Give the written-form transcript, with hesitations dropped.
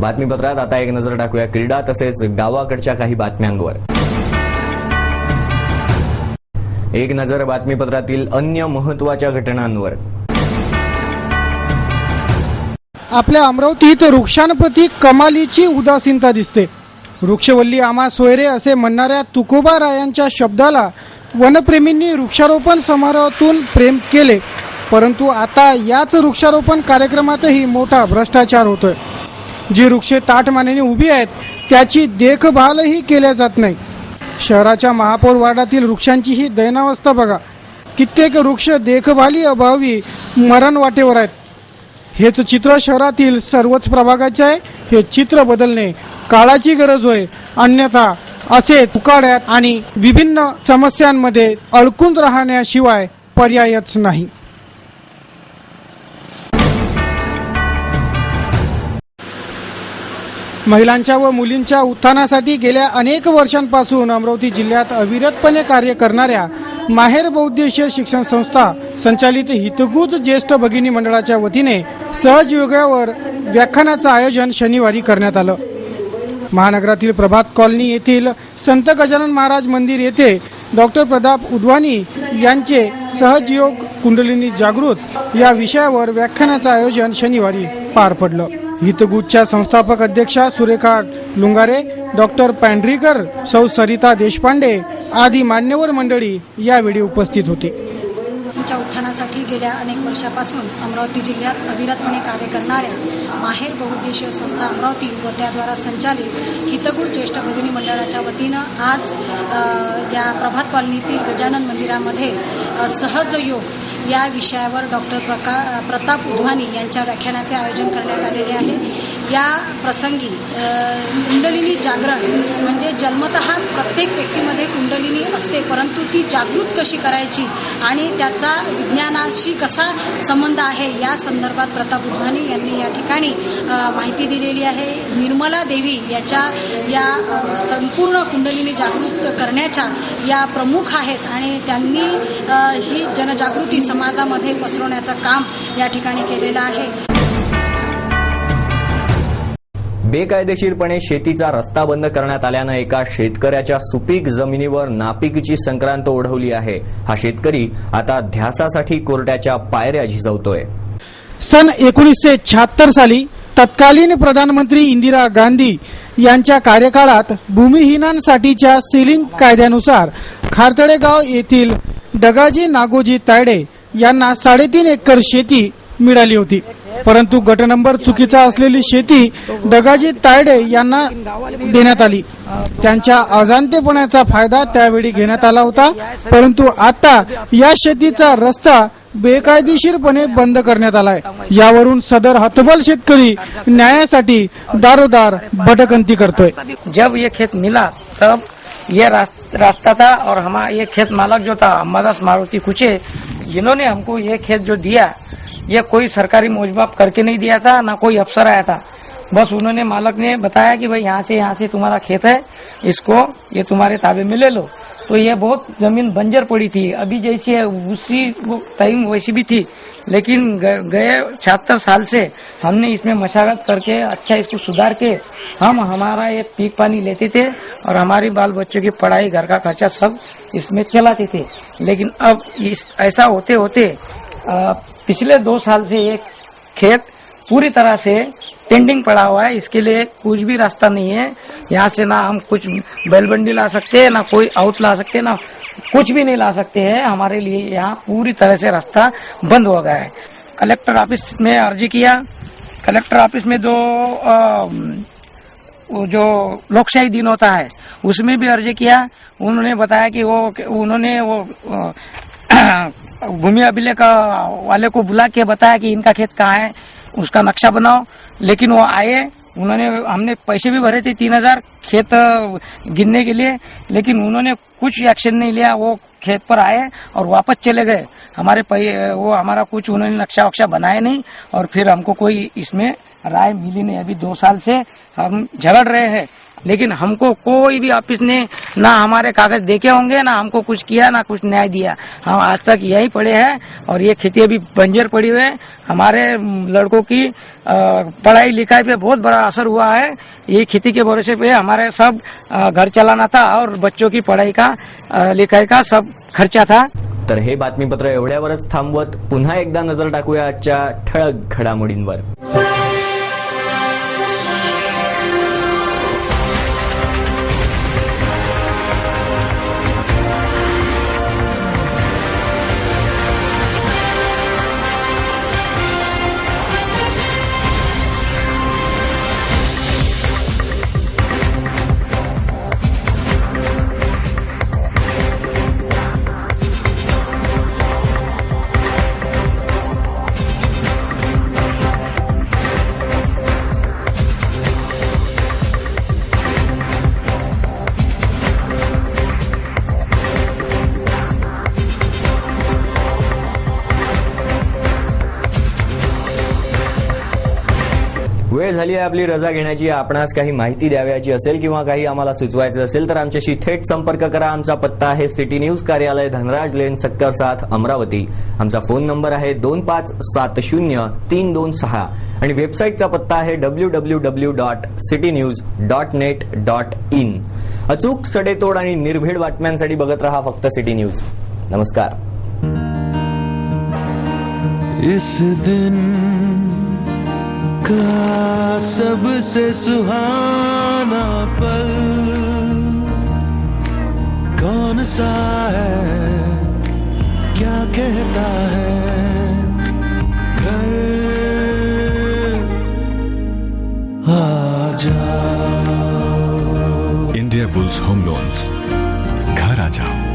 बातमीपत्रात आता एक नजर टाकूया क्रीडा तसेच गावाकडच्या काही बातम्यांवर। एक नजर बातमीपत्रातील अन्य महत्त्वाच्या घटनांवर। आपल्या अमरावतीत वृक्षांप्रती कमालीची उदासीनता दिसते। वृक्षवल्ली आम्हा सोयरे असे म्हणणाऱ्या तुकोबा रायांच्या शब्दाला वनप्रेमींनी वृक्षारोपण समारोहातून प्रेम केले, परंतु आता याच वृक्षारोपण कार्यक्रमातही मोठा भ्रष्टाचार होतोय। जी वृक्षे ताटमानेने उभी आहेत त्याची देखभालही केल्या जात नाही। शहराच्या महापौर वार्डातील वृक्षांची ही दैनावस्था बघा। कित्येक वृक्ष देखभाली अभावी मरण वाटेवर आहेत। हेच चित्र शहरातील सर्वच प्रभागाचे आहे। हे चित्र बदलणे काळाची गरज होय, अन्यथा असे तुकाड्यात आणि विभिन्न समस्यांमध्ये अडकून राहण्याशिवाय पर्यायच नाही। महिलांच्या व मुलींच्या उत्थानासाठी गेल्या अनेक वर्षांपासून अमरावती जिल्ह्यात अविरतपणे कार्य करणाऱ्या माहेर बहुउद्देशीय शिक्षण संस्था संचालित हितगुज ज्येष्ठ भगिनी मंडळाच्या वतीने सहजयोगावर व्याख्यानाचं आयोजन शनिवारी करण्यात आलं। महानगरातील प्रभात कॉलनी येथील संत गजानन महाराज मंदिर येथे डॉक्टर प्रताप उद्वानी यांचे सहजयोग कुंडलिनी जागृत या विषयावर व्याख्यानाचं आयोजन शनिवारी पार पडलं। हितगुजच्या संस्थापक अध्यक्षा सुरेखा लुंगारे, डॉक्टर पांढरीकर, सौ सरिता देशपांडे आदी मान्यवर मंडळी यावेळी उपस्थित होते। उत्थानासाठी गेल्या अनेक वर्षापासून अमरावती जिल्ह्यात अविरतपणे कार्य करणाऱ्या माहेर बहुउद्देशीय संस्था अमरावती व त्याद्वारा संचालित हितगुज ज्येष्ठ भगिनी मंडळाच्या वतीनं आज या प्रभात कॉलनीतील गजानन मंदिरामध्ये सहजयोग या विषयावर डॉक्टर प्रताप उद्वानी यांच्या व्याख्यानाचे आयोजन करण्यात आलेले आहे। या प्रसंगी कुंडलिनी जागरण म्हणजे जन्मतःच प्रत्येक व्यक्तीमध्ये कुंडलिनी असते, परंतु ती जागृत कशी करायची आणि त्याचा विज्ञानाशी कसा संबंध आहे या संदर्भात प्रताप उद्वानी यांनी या ठिकाणी माहिती दिलेली आहे। निर्मला देवी या संपूर्ण कुंडलिनी जागृत करण्याच्या या प्रमुख आहेत आणि त्यांनी ही जनजागृती समाजामध्ये पसरवण्याचं काम या ठिकाणी केलेलं आहे। बेकायदेशीरपणे शेतीचा रस्ता बंद करण्यात आल्यानं एका शेतकऱ्याच्या सुपीक जमिनीवर नापिकीची संक्रांत ओढवली आहे। हा शेतकरी आता ध्यासासाठी कोर्टाच्या पायऱ्या झिजवतोय। सन 1976 साली तत्कालीन प्रधानमंत्री इंदिरा गांधी यांच्या कार्यकाळात भूमिहीनांसाठीच्या सीलिंग कायद्यानुसार खारतडे गाव येथील डगाजी नागोजी तायडे यांना 3.5 एकर शेती मिळाली होती, परंतु गट नंबर चुकीचा असलेली शेती डगाजी तायडे यांना देण्यात आली। त्यांच्या अजाणतेपणाचा फायदा त्यावेळी घेण्यात आला होता, परंतु आता या शेतीचा रस्ता बेकायदेशीरपणे बंद करण्यात आलाय। यावरून सदर हतबल शेतकरी न्यायासाठी दारोदार भटकंती करतोय। जब ये खेत मिला तब ये रास्ता था और हमारा ये खेत मालक जो था अम्बादास मारुति कुचे, इन्होंने हमको ये खेत जो दिया ये कोई सरकारी मोजमाप करके नहीं दिया था, ना कोई अफसर आया था। बस उन्होंने मालक ने बताया कि भाई यहाँ से तुम्हारा खेत है, इसको ये तुम्हारे ताबे में ले लो। तो ये बहुत जमीन बंजर पड़ी थी, अभी जैसी है उसी टाइम वैसी भी थी, लेकिन गए 76 साल से हमने इसमें मशागत करके अच्छा इसको सुधार के हम हमारा ये पीक पानी लेते थे और हमारी बाल बच्चों की पढ़ाई घर का खर्चा सब इसमें चलाते थे। लेकिन अब ऐसा होते होते पिछले 2 साल से ये खेत पूरी तरह से पेंडिंग पड़ा हुआ है। इसके लिए कुछ भी रास्ता नहीं है। यहाँ से ना हम कुछ बैलबंडी ला सकते हैं, ना कोई आउट ला सकते हैं, ना कुछ भी नहीं ला सकते हैं। हमारे लिए यहाँ पूरी तरह से रास्ता बंद हो गया है। कलेक्टर ऑफिस में अर्जी किया, कलेक्टर ऑफिस में जो लोकशाही दिन होता है उसमें भी अर्जी किया। उन्होंने बताया कि उन्होंने भूमि अभिलेख वाले को बुला के बताया कि इनका खेत कहाँ है, उसका नक्शा बनाओ। लेकिन वो आए, हमने पैसे भी भरे थे 3000 खेत गिनने के लिए, लेकिन उन्होंने कुछ एक्शन नहीं लिया। वो खेत पर आए और वापस चले गए। हमारा कुछ उन्होंने नक्शा वक्शा बनाया नहीं और फिर हमको कोई इसमें राय मिली नहीं। अभी 2 साल से हम झगड़ रहे हैं, लेकिन हमको कोई भी ऑफिस ने ना हमारे कागज देखे होंगे, ना हमको कुछ किया, ना कुछ न्याय दिया। हम आज तक यहीं पड़े हैं और ये खेती अभी बंजर पड़ी हुई है। हमारे लड़कों की पढ़ाई लिखाई पे बहुत बड़ा असर हुआ है। ये खेती के भरोसे पे हमारे सब घर चलाना था और बच्चों की पढ़ाई का लिखाई का सब खर्चा था। तर हे बातमीपत्र एवढ्यावरच थांबवत पुन्हा एकदा नजर टाकूया आजच्या ठळक घडामोडींवर। वेळ झाली आहे आपली रजा घेण्याची। आपणास काही माहिती द्यावयाची असेल किंवा काही आम्हाला सुचवायचे असेल तर आमच्याशी थेट संपर्क करा। आमचा पत्ता आहे सिटी न्यूज कार्यालय, धनराज लेन, सक्कर 7, अमरावती। आमचा फोन नंबर आहे 25703226 आणि वेबसाईटचा पत्ता आहे www.citynews.net.in। अचूक, सडेतोड आणि निर्भीड बातम्यांसाठी बघत रहा फक्त सिटी न्यूज। नमस्कार। इस दिन का सबसे सुहाना पल कौन सा है, क्या कहता है घर आ जाओ। इंडिया बुल्स होम लोन्स, घर आ जाओ।